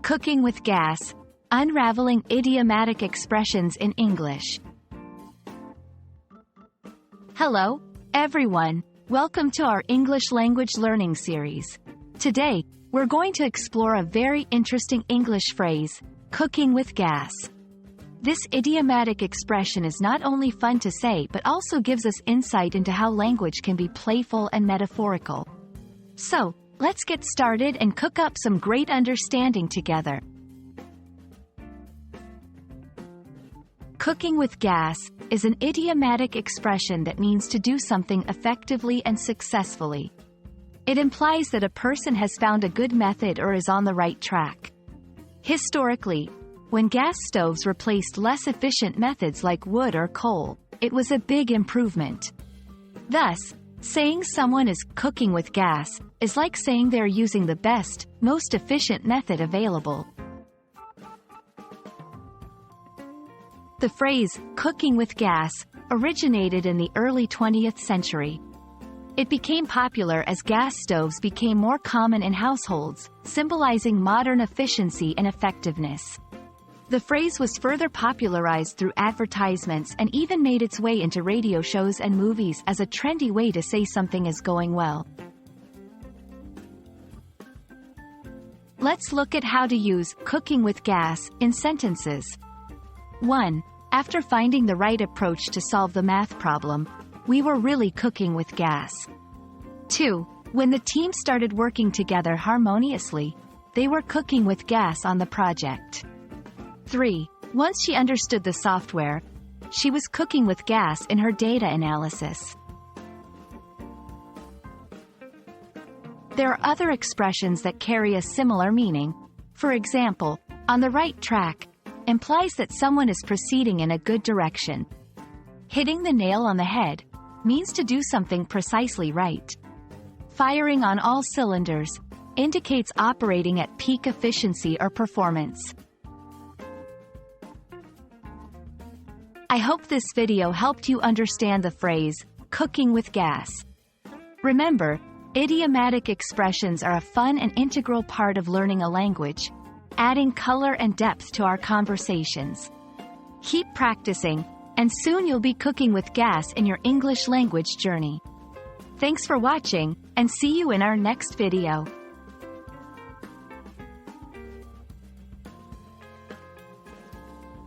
Cooking with gas. Unraveling idiomatic expressions in English. Hello, everyone. Welcome to our English language learning series. Today, we're going to explore a very interesting English phrase, cooking with gas. This idiomatic expression is not only fun to say but also gives us insight into how language can be playful and metaphorical. So, let's get started and cook up some great understanding together. Cooking with gas is an idiomatic expression that means to do something effectively and successfully. It implies that a person has found a good method or is on the right track. Historically, when gas stoves replaced less efficient methods like wood or coal, it was a big improvement. Thus, saying someone is cooking with gas is like saying they are using the best, most efficient method available. The phrase, cooking with gas, originated in the early 20th century. It became popular as gas stoves became more common in households, symbolizing modern efficiency and effectiveness. The phrase was further popularized through advertisements and even made its way into radio shows and movies as a trendy way to say something is going well. Let's look at how to use cooking with gas in sentences. 1. After finding the right approach to solve the math problem, we were really cooking with gas. 2. When the team started working together harmoniously, they were cooking with gas on the project. 3. Once she understood the software, she was cooking with gas in her data analysis. There are other expressions that carry a similar meaning. For example, on the right track implies that someone is proceeding in a good direction. Hitting the nail on the head means to do something precisely right. Firing on all cylinders indicates operating at peak efficiency or performance. I hope this video helped you understand the phrase, cooking with gas. Remember, idiomatic expressions are a fun and integral part of learning a language, adding color and depth to our conversations. Keep practicing, and soon you'll be cooking with gas in your English language journey. Thanks for watching, and see you in our next video.